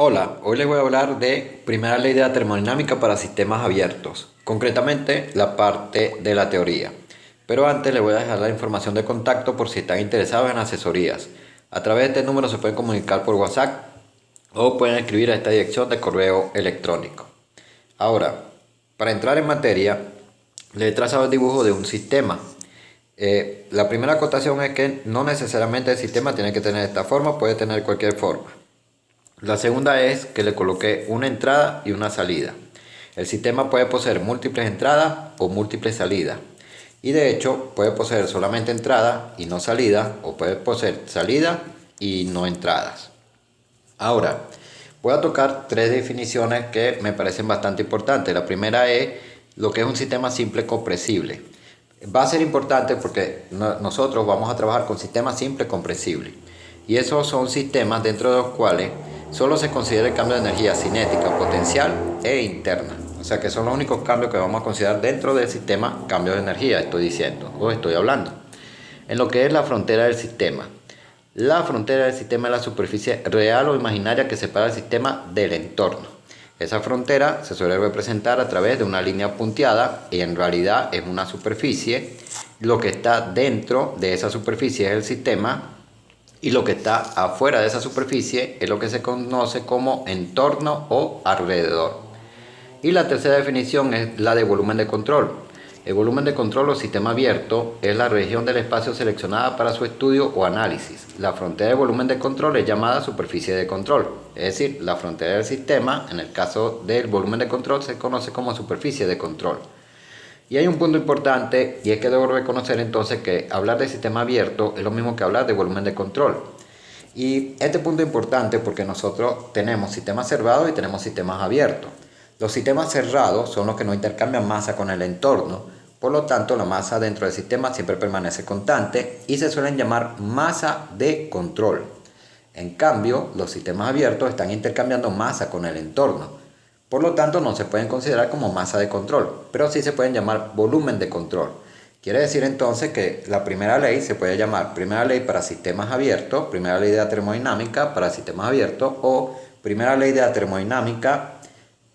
Hola, hoy les voy a hablar de primera ley de la termodinámica para sistemas abiertos, concretamente la parte de la teoría. Pero antes les voy a dejar la información de contacto por si están interesados en asesorías. A través de este número se pueden comunicar por WhatsApp o pueden escribir a esta dirección de correo electrónico. Ahora, para entrar en materia, les he trazado el dibujo de un sistema. La primera acotación es que no necesariamente el sistema tiene que tener esta forma, puede tener cualquier forma. La segunda es que le coloqué una entrada y una salida. El sistema puede poseer múltiples entradas o múltiples salidas. Y de hecho puede poseer solamente entrada y no salida, o puede poseer salida y no entradas. Ahora, voy a tocar tres definiciones que me parecen bastante importantes. La primera es lo que es un sistema simple compresible. Va a ser importante porque nosotros vamos a trabajar con sistemas simples compresibles. Y esos son sistemas dentro de los cuales solo se considera el cambio de energía cinética, potencial e interna. O sea que son los únicos cambios que vamos a considerar dentro del sistema cambio de energía, estoy diciendo o estoy hablando. En lo que es la frontera del sistema. La frontera del sistema es la superficie real o imaginaria que separa el sistema del entorno. Esa frontera se suele representar a través de una línea punteada y en realidad es una superficie. Lo que está dentro de esa superficie es el sistema y lo que está afuera de esa superficie es lo que se conoce como entorno o alrededor. Y la tercera definición es la de volumen de control. El volumen de control o sistema abierto es la región del espacio seleccionada para su estudio o análisis. La frontera de volumen de control es llamada superficie de control, es decir, la frontera del sistema, en el caso del volumen de control, se conoce como superficie de control. Y hay un punto importante y es que debo reconocer entonces que hablar de sistema abierto es lo mismo que hablar de volumen de control. Y este punto es importante porque nosotros tenemos sistemas cerrados y tenemos sistemas abiertos. Los sistemas cerrados son los que no intercambian masa con el entorno, por lo tanto la masa dentro del sistema siempre permanece constante y se suelen llamar masa de control. En cambio, los sistemas abiertos están intercambiando masa con el entorno, por lo tanto no se pueden considerar como masa de control, pero sí se pueden llamar volumen de control. Quiere decir entonces que la primera ley se puede llamar primera ley para sistemas abiertos, primera ley de la termodinámica para sistemas abiertos o primera ley de la termodinámica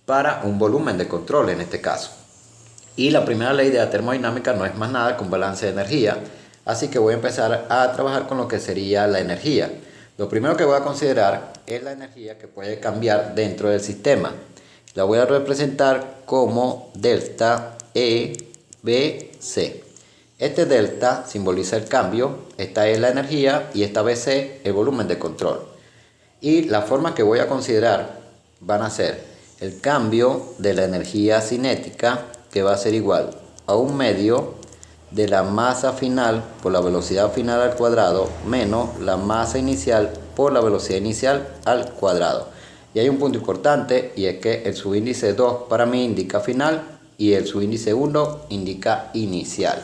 para un volumen de control en este caso. Y la primera ley de la termodinámica no es más nada que un balance de energía, así que voy a empezar a trabajar con lo que sería la energía. Lo primero que voy a considerar es la energía que puede cambiar dentro del sistema. La voy a representar como delta E, B, C. Este delta simboliza el cambio, esta es la energía y esta BC el volumen de control. Y las formas que voy a considerar van a ser el cambio de la energía cinética, que va a ser igual a un medio de la masa final por la velocidad final al cuadrado menos la masa inicial por la velocidad inicial al cuadrado. Y hay un punto importante y es que el subíndice 2 para mí indica final y el subíndice 1 indica inicial.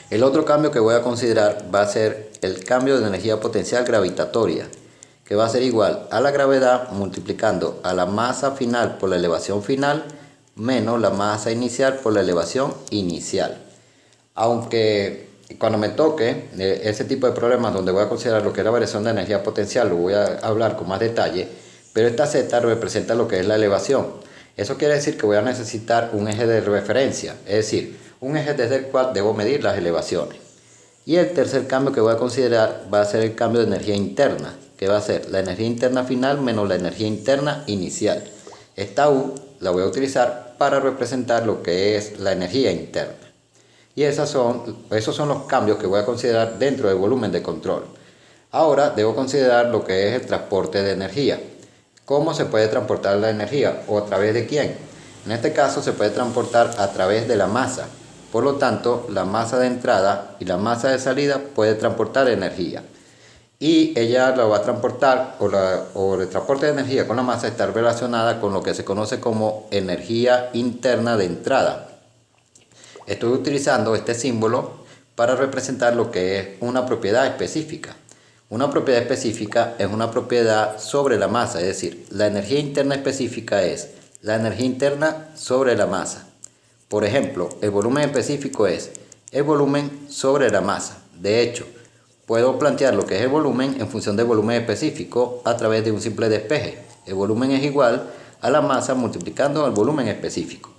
El otro cambio que voy a considerar va a ser el cambio de energía potencial gravitatoria, que va a ser igual a la gravedad multiplicando a la masa final por la elevación final menos la masa inicial por la elevación inicial. Aunque cuando me toque ese tipo de problemas donde voy a considerar lo que es la variación de energía potencial, lo voy a hablar con más detalle, pero esta Z representa lo que es la elevación. Eso quiere decir que voy a necesitar un eje de referencia, es decir, un eje desde el cual debo medir las elevaciones. Y el tercer cambio que voy a considerar va a ser el cambio de energía interna, que va a ser la energía interna final menos la energía interna inicial. Esta U la voy a utilizar para representar lo que es la energía interna. Y esos son los cambios que voy a considerar dentro del volumen de control. Ahora debo considerar lo que es el transporte de energía. ¿Cómo se puede transportar la energía o a través de quién? En este caso se puede transportar a través de la masa. Por lo tanto, la masa de entrada y la masa de salida puede transportar energía. Y ella la va a transportar, o el transporte de energía con la masa está relacionada con lo que se conoce como energía interna de entrada. Estoy utilizando este símbolo para representar lo que es una propiedad específica. Una propiedad específica es una propiedad sobre la masa, es decir, la energía interna específica es la energía interna sobre la masa. Por ejemplo, el volumen específico es el volumen sobre la masa. De hecho, puedo plantear lo que es el volumen en función del volumen específico a través de un simple despeje. El volumen es igual a la masa multiplicando el volumen específico.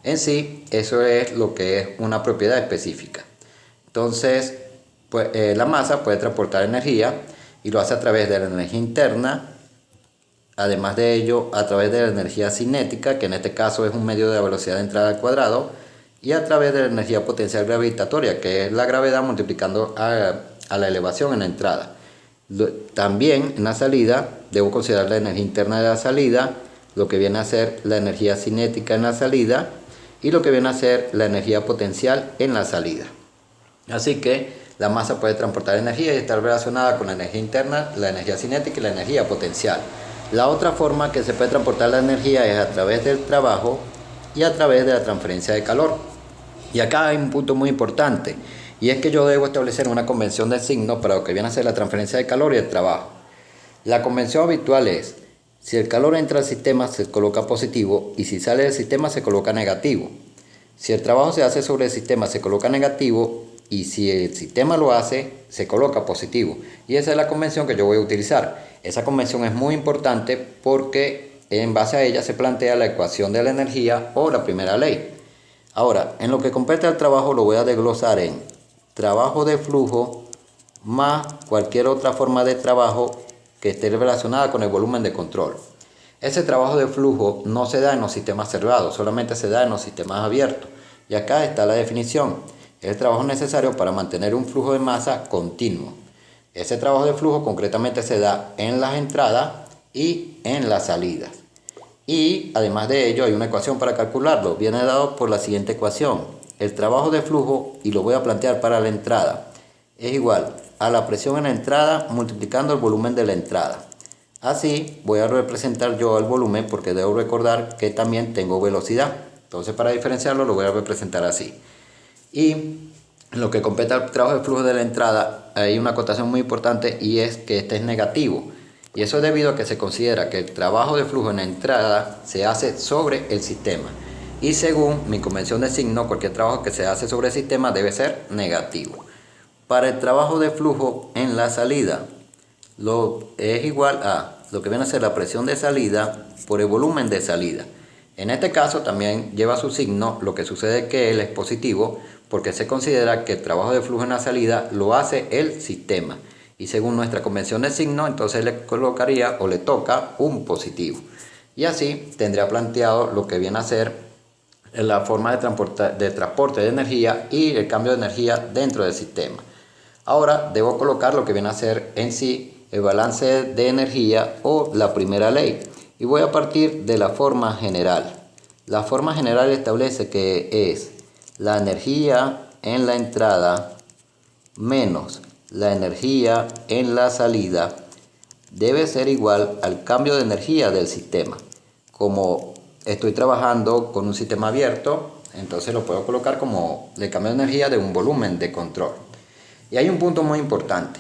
En sí, eso es lo que es una propiedad específica. Entonces, pues, la masa puede transportar energía y lo hace a través de la energía interna. Además de ello, a través de la energía cinética, que en este caso es un medio de la velocidad de entrada al cuadrado, y a través de la energía potencial gravitatoria, que es la gravedad multiplicando a la elevación en la entrada. También en la salida, debo considerar la energía interna de la salida, lo que viene a ser la energía cinética en la salida y lo que viene a ser la energía potencial en la salida. Así que la masa puede transportar energía y estar relacionada con la energía interna, la energía cinética y la energía potencial. La otra forma que se puede transportar la energía es a través del trabajo y a través de la transferencia de calor. Y acá hay un punto muy importante, y es que yo debo establecer una convención de signos para lo que viene a ser la transferencia de calor y el trabajo. La convención habitual es: si el calor entra al sistema se coloca positivo y si sale del sistema se coloca negativo. Si el trabajo se hace sobre el sistema se coloca negativo y si el sistema lo hace se coloca positivo. Y esa es la convención que yo voy a utilizar. Esa convención es muy importante porque en base a ella se plantea la ecuación de la energía o la primera ley. Ahora, en lo que compete al trabajo lo voy a desglosar en trabajo de flujo más cualquier otra forma de trabajo que esté relacionada con el volumen de control. Ese trabajo de flujo no se da en los sistemas cerrados, solamente se da en los sistemas abiertos. Y acá está la definición: es el trabajo necesario para mantener un flujo de masa continuo. Ese trabajo de flujo concretamente se da en las entradas y en las salidas. Y además de ello hay una ecuación para calcularlo. Viene dado por la siguiente ecuación: el trabajo de flujo, y lo voy a plantear para la entrada, es igual a la presión en la entrada multiplicando el volumen de la entrada. Así voy a representar yo el volumen porque debo recordar que también tengo velocidad. Entonces, para diferenciarlo lo voy a representar así. Y en lo que compete al trabajo de flujo de la entrada hay una acotación muy importante, y es que este es negativo. Y eso es debido a que se considera que el trabajo de flujo en la entrada se hace sobre el sistema. Y según mi convención de signo, cualquier trabajo que se hace sobre el sistema debe ser negativo. Para el trabajo de flujo en la salida, es igual a lo que viene a ser la presión de salida por el volumen de salida. En este caso también lleva su signo, lo que sucede es que él es positivo porque se considera que el trabajo de flujo en la salida lo hace el sistema. Y según nuestra convención de signo, entonces le colocaría o le toca un positivo. Y así tendría planteado lo que viene a ser la forma de transporte de energía y el cambio de energía dentro del sistema. Ahora debo colocar lo que viene a ser en sí el balance de energía o la primera ley. Y voy a partir de la forma general. La forma general establece que es la energía en la entrada menos la energía en la salida debe ser igual al cambio de energía del sistema. Como estoy trabajando con un sistema abierto, entonces lo puedo colocar como el cambio de energía de un volumen de control. Y hay un punto muy importante.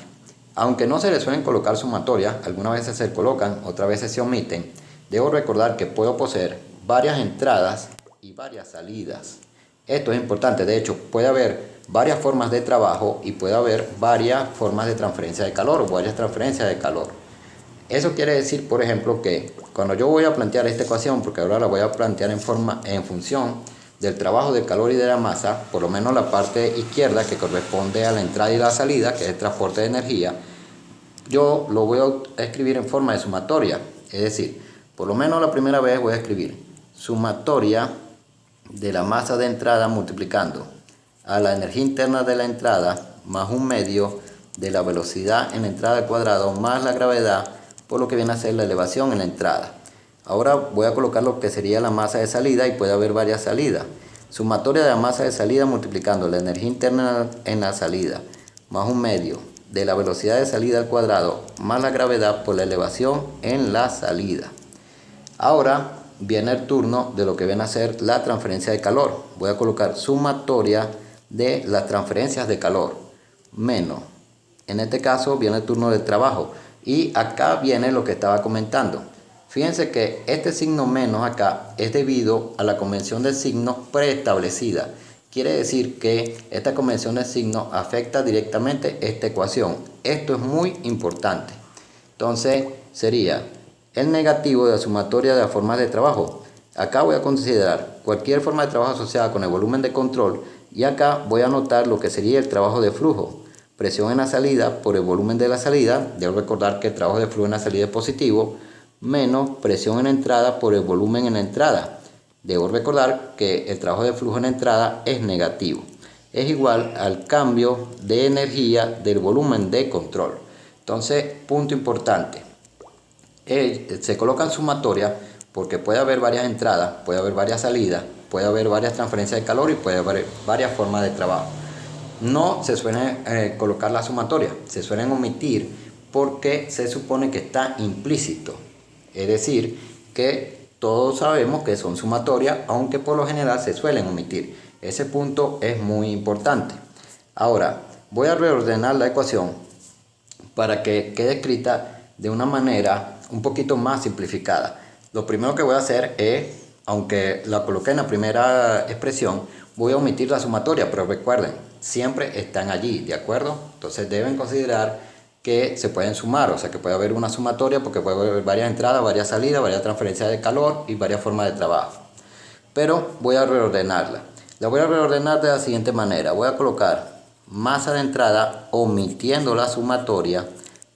Aunque no se le suelen colocar sumatorias, algunas veces se colocan, otras veces se omiten, debo recordar que puedo poseer varias entradas y varias salidas. Esto es importante. De hecho, puede haber varias formas de trabajo y puede haber varias formas de transferencia de calor o varias transferencias de calor. Eso quiere decir, por ejemplo, que cuando yo voy a plantear esta ecuación, porque ahora la voy a plantear en función del trabajo del calor y de la masa, por lo menos la parte izquierda que corresponde a la entrada y la salida, que es el transporte de energía, yo lo voy a escribir en forma de sumatoria. Es decir, por lo menos la primera vez voy a escribir sumatoria de la masa de entrada multiplicando a la energía interna de la entrada más un medio de la velocidad en la entrada al cuadrado más la gravedad por lo que viene a ser la elevación en la entrada. Ahora voy a colocar lo que sería la masa de salida y puede haber varias salidas. Sumatoria de la masa de salida multiplicando la energía interna en la salida más un medio de la velocidad de salida al cuadrado más la gravedad por la elevación en la salida. Ahora viene el turno de lo que viene a ser la transferencia de calor. Voy a colocar sumatoria de las transferencias de calor menos, en este caso viene el turno del trabajo, y acá viene lo que estaba comentando. Fíjense que este signo menos acá es debido a la convención de signos preestablecida. Quiere decir que esta convención de signos afecta directamente esta ecuación. Esto es muy importante. Entonces sería el negativo de la sumatoria de las formas de trabajo. Acá voy a considerar cualquier forma de trabajo asociada con el volumen de control y acá voy a anotar lo que sería el trabajo de flujo. Presión en la salida por el volumen de la salida, debo recordar que el trabajo de flujo en la salida es positivo, menos presión en la entrada por el volumen en la entrada. Debo recordar que el trabajo de flujo en la entrada es negativo. Es igual al cambio de energía del volumen de control. Entonces, punto importante. Se colocan sumatoria porque puede haber varias entradas, puede haber varias salidas, puede haber varias transferencias de calor y puede haber varias formas de trabajo. No se suele colocar la sumatoria, se suelen omitir porque se supone que está implícito. Es decir, que todos sabemos que son sumatorias, aunque por lo general se suelen omitir. Ese punto es muy importante. Ahora, voy a reordenar la ecuación para que quede escrita de una manera un poquito más simplificada. Lo primero que voy a hacer es, aunque la coloqué en la primera expresión, voy a omitir la sumatoria, pero recuerden, siempre están allí, ¿de acuerdo? Entonces deben considerar que se pueden sumar, o sea que puede haber una sumatoria porque puede haber varias entradas, varias salidas, varias transferencias de calor y varias formas de trabajo. Pero voy a reordenarla. La voy a reordenar de la siguiente manera. Voy a colocar masa de entrada omitiendo la sumatoria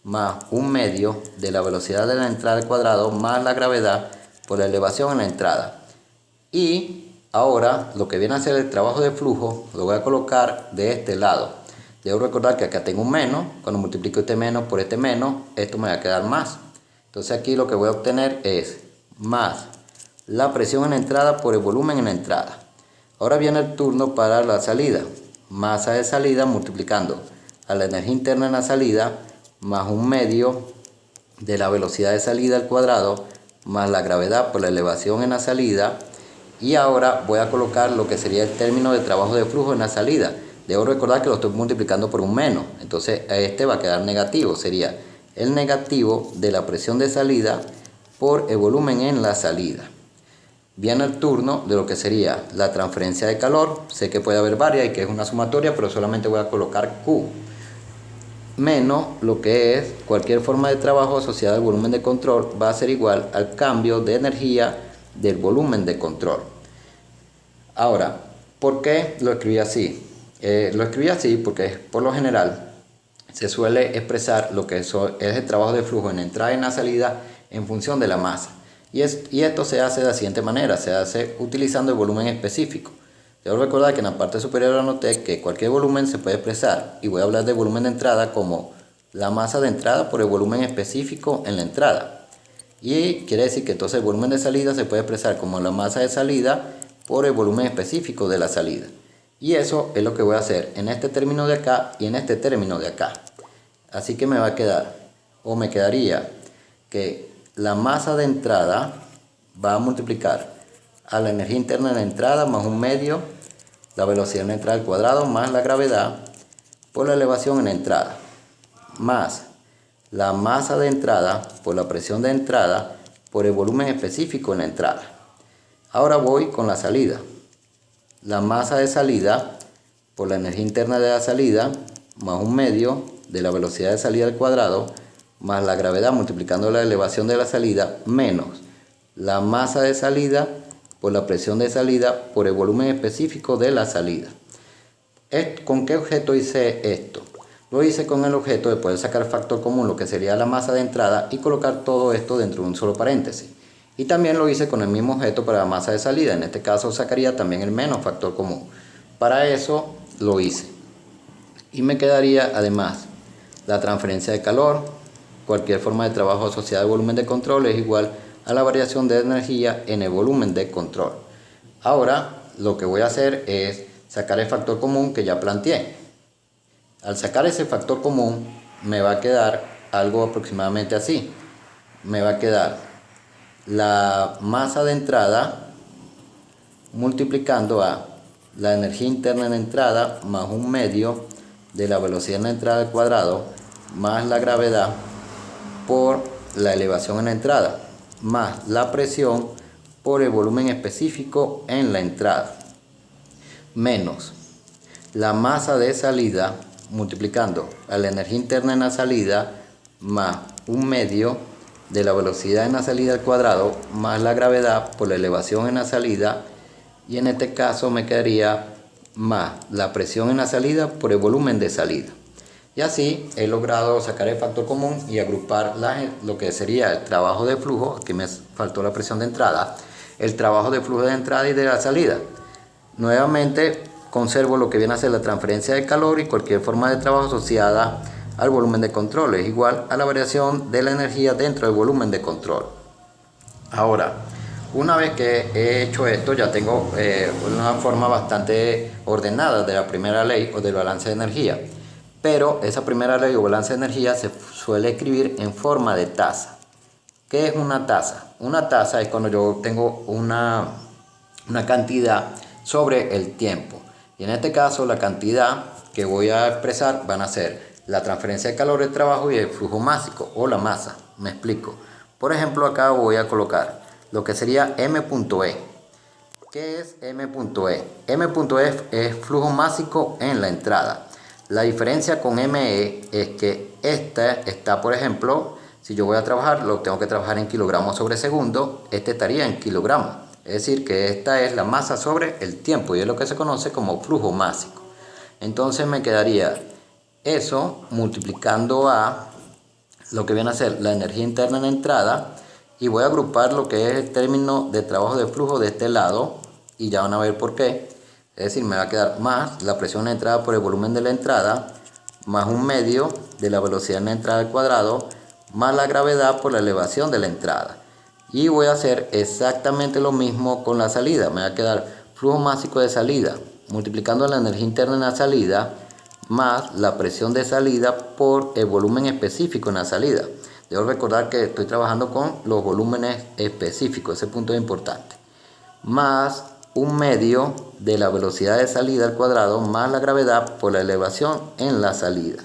más un medio de la velocidad de la entrada al cuadrado más la gravedad por la elevación en la entrada. Y ahora lo que viene a ser el trabajo de flujo lo voy a colocar de este lado. Debo recordar que acá tengo un menos. Cuando multiplico este menos por este menos, esto me va a quedar más. Entonces aquí lo que voy a obtener es más la presión en la entrada por el volumen en la entrada. Ahora viene el turno para la salida. Masa de salida multiplicando a la energía interna en la salida más un medio de la velocidad de salida al cuadrado más la gravedad por la elevación en la salida. Y ahora voy a colocar lo que sería el término de trabajo de flujo en la salida. Debo recordar que lo estoy multiplicando por un menos, entonces este va a quedar negativo. Sería el negativo de la presión de salida por el volumen en la salida. Viene el turno de lo que sería la transferencia de calor. Sé que puede haber varias y que es una sumatoria, pero solamente voy a colocar Q. Menos lo que es cualquier forma de trabajo asociada al volumen de control va a ser igual al cambio de energía del volumen de control. Ahora, ¿por qué lo escribí así? Lo escribí así porque por lo general se suele expresar lo que es el trabajo de flujo en la entrada y en la salida en función de la masa. Y esto se hace de la siguiente manera, se hace utilizando el volumen específico. Debo recordar que en la parte superior anoté que cualquier volumen se puede expresar y voy a hablar de volumen de entrada como la masa de entrada por el volumen específico en la entrada. Y quiere decir que entonces el volumen de salida se puede expresar como la masa de salida por el volumen específico de la salida. Y eso es lo que voy a hacer en este término de acá y en este término de acá. Así que me va a quedar, o me quedaría, que la masa de entrada va a multiplicar a la energía interna de la entrada más un medio, la velocidad en la entrada al cuadrado más la gravedad por la elevación en la entrada, más la masa de entrada por la presión de entrada por el volumen específico en la entrada. Ahora voy con la salida. La masa de salida por la energía interna de la salida más un medio de la velocidad de salida al cuadrado más la gravedad multiplicando la elevación de la salida menos la masa de salida por la presión de salida por el volumen específico de la salida. ¿Con qué objeto hice esto? Lo hice con el objeto de poder sacar factor común, lo que sería la masa de entrada, y colocar todo esto dentro de un solo paréntesis. Y también lo hice con el mismo objeto para la masa de salida. En este caso sacaría también el menos factor común. Para eso lo hice. Y me quedaría además la transferencia de calor. Cualquier forma de trabajo asociada al volumen de control es igual a la variación de energía en el volumen de control. Ahora lo que voy a hacer es sacar el factor común que ya planteé. Al sacar ese factor común me va a quedar algo aproximadamente así. Me va a quedar la masa de entrada multiplicando a la energía interna en la entrada más un medio de la velocidad en la entrada al cuadrado más la gravedad por la elevación en la entrada más la presión por el volumen específico en la entrada menos la masa de salida multiplicando a la energía interna en la salida más un medio de la velocidad en la salida al cuadrado más la gravedad por la elevación en la salida, y en este caso me quedaría más la presión en la salida por el volumen de salida. Y así he logrado sacar el factor común y agrupar lo que sería el trabajo de flujo, aquí me faltó la presión de entrada, el trabajo de flujo de entrada y de la salida. Nuevamente conservo lo que viene a ser la transferencia de calor y cualquier forma de trabajo asociada al volumen de control es igual a la variación de la energía dentro del volumen de control. Ahora, una vez que he hecho esto, ya tengo una forma bastante ordenada de la primera ley o del balance de energía. Pero esa primera ley o balance de energía se suele escribir en forma de tasa. ¿Qué es una tasa? Una tasa es cuando yo tengo una cantidad sobre el tiempo. Y en este caso la cantidad que voy a expresar van a ser la transferencia de calor, el trabajo y el flujo másico o la masa. Me explico. Por ejemplo, acá voy a colocar lo que sería M.E. ¿Qué es M.E? M.E es flujo másico en la entrada. La diferencia con ME es que esta está, por ejemplo, si yo voy a trabajar, lo tengo que trabajar en kilogramos sobre segundo, este estaría en kilogramos. Es decir, que esta es la masa sobre el tiempo y es lo que se conoce como flujo másico. Entonces me quedaría eso multiplicando a lo que viene a ser la energía interna en la entrada, y voy a agrupar lo que es el término de trabajo de flujo de este lado y ya van a ver por qué. Es decir, me va a quedar más la presión en la entrada por el volumen de la entrada, más un medio de la velocidad en la entrada al cuadrado, más la gravedad por la elevación de la entrada. Y voy a hacer exactamente lo mismo con la salida. Me va a quedar flujo másico de salida, multiplicando la energía interna en la salida, más la presión de salida por el volumen específico en la salida. Debo recordar que estoy trabajando con los volúmenes específicos, ese punto es importante. Más un medio de la velocidad de salida al cuadrado más la gravedad por la elevación en la salida.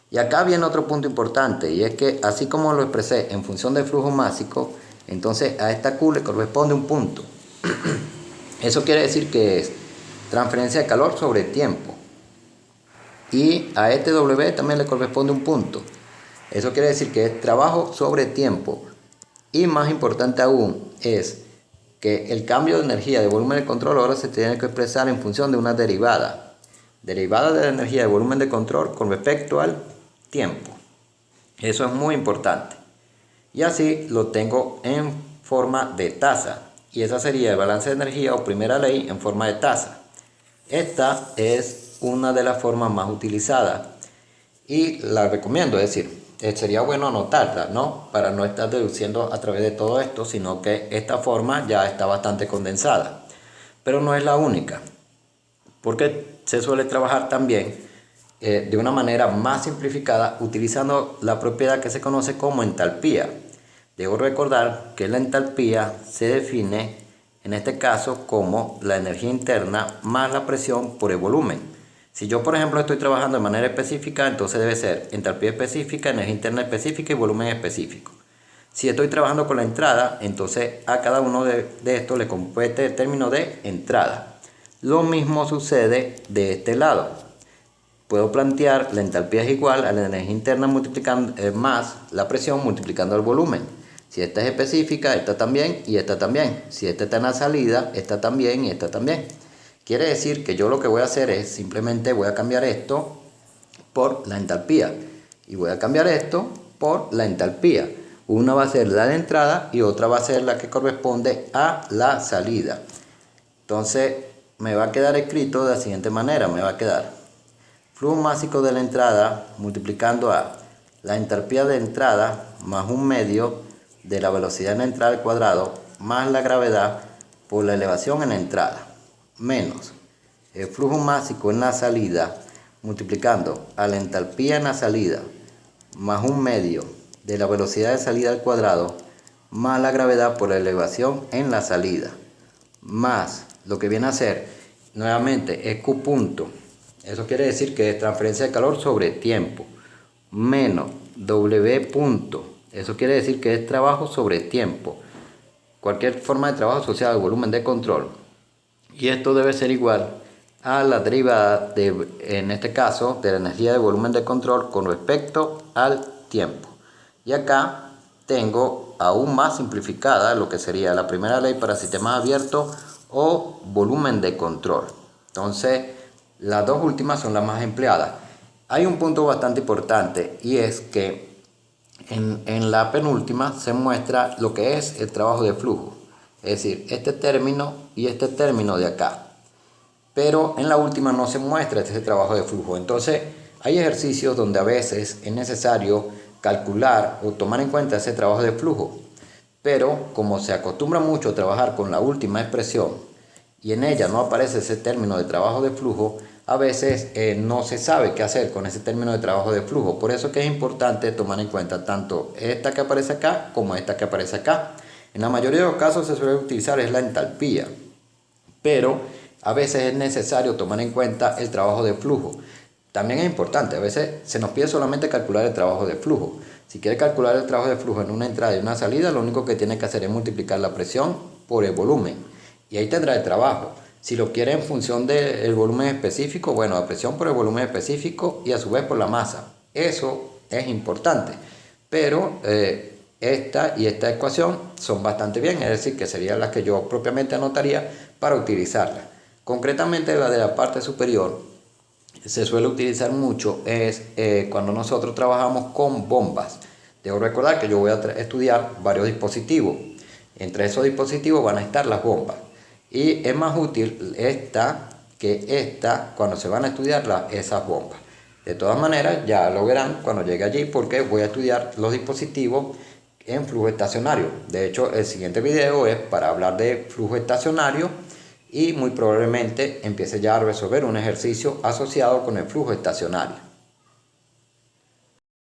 Y acá viene otro punto importante, y es que así como lo expresé en función del flujo másico, entonces a esta Q le corresponde un punto. Eso quiere decir que es transferencia de calor sobre tiempo. Y a este W también le corresponde un punto. Eso quiere decir que es trabajo sobre tiempo. Y más importante aún es que el cambio de energía de volumen de control ahora se tiene que expresar en función de una derivada. Derivada de la energía de volumen de control con respecto al tiempo. Eso es muy importante. Y así lo tengo en forma de tasa. Y esa sería el balance de energía o primera ley en forma de tasa. Esta es una de las formas más utilizadas y la recomiendo, es decir, sería bueno anotarla, ¿no? Para no estar deduciendo a través de todo esto, sino que esta forma ya está bastante condensada. Pero no es la única, porque se suele trabajar también de una manera más simplificada utilizando la propiedad que se conoce como entalpía. Debo recordar que la entalpía se define en este caso como la energía interna más la presión por el volumen. Si yo, por ejemplo, estoy trabajando de manera específica, entonces debe ser entalpía específica, energía interna específica y volumen específico. Si estoy trabajando con la entrada, entonces a cada uno de estos le compete el término de entrada. Lo mismo sucede de este lado. Puedo plantear la entalpía es igual a la energía interna multiplicando más la presión multiplicando el volumen. Si esta es específica, esta también y esta también. Si esta está en la salida, esta también y esta también. Quiere decir que yo lo que voy a hacer es simplemente voy a cambiar esto por la entalpía y voy a cambiar esto por la entalpía. Una va a ser la de entrada y otra va a ser la que corresponde a la salida. Entonces me va a quedar escrito de la siguiente manera. Me va a quedar flujo másico de la entrada multiplicando a la entalpía de entrada más un medio de la velocidad en la entrada al cuadrado más la gravedad por la elevación en la entrada menos el flujo másico en la salida multiplicando a la entalpía en la salida más un medio de la velocidad de salida al cuadrado más la gravedad por la elevación en la salida más lo que viene a ser nuevamente es Q punto. Eso quiere decir que es transferencia de calor sobre tiempo menos W punto. Eso quiere decir que es trabajo sobre tiempo. Cualquier forma de trabajo asociada al volumen de control. Y esto debe ser igual a la derivada en este caso, de la energía de volumen de control con respecto al tiempo. Y acá tengo aún más simplificada, lo que sería la primera ley para sistemas abiertos o volumen de control. Entonces, las dos últimas son las más empleadas. Hay un punto bastante importante y es que en la penúltima se muestra lo que es el trabajo de flujo, es decir, este término y este término de acá. Pero en la última no se muestra este trabajo de flujo. Entonces, hay ejercicios donde a veces es necesario calcular o tomar en cuenta ese trabajo de flujo. Pero como se acostumbra mucho a trabajar con la última expresión y en ella no aparece ese término de trabajo de flujo, a veces no se sabe qué hacer con ese término de trabajo de flujo. Por eso que es importante tomar en cuenta tanto esta que aparece acá como esta que aparece acá. En la mayoría de los casos se suele utilizar es la entalpía, pero a veces es necesario tomar en cuenta el trabajo de flujo. También es importante, a veces se nos pide solamente calcular el trabajo de flujo. Si quiere calcular el trabajo de flujo en una entrada y una salida, lo único que tiene que hacer es multiplicar la presión por el volumen. Y ahí tendrá el trabajo. Si lo quiere en función del volumen específico, bueno, la presión por el volumen específico y a su vez por la masa. Eso es importante. Pero esta y esta ecuación son bastante bien, es decir, que serían las que yo propiamente anotaría para utilizarla. Concretamente la de la parte superior se suele utilizar mucho es cuando nosotros trabajamos con bombas. Debo recordar que yo voy a estudiar varios dispositivos. Entre esos dispositivos van a estar las bombas. Y es más útil esta que esta cuando se van a estudiar esas bombas. De todas maneras, ya lo verán cuando llegue allí porque voy a estudiar los dispositivos en flujo estacionario. De hecho, el siguiente video es para hablar de flujo estacionario y muy probablemente empiece ya a resolver un ejercicio asociado con el flujo estacionario.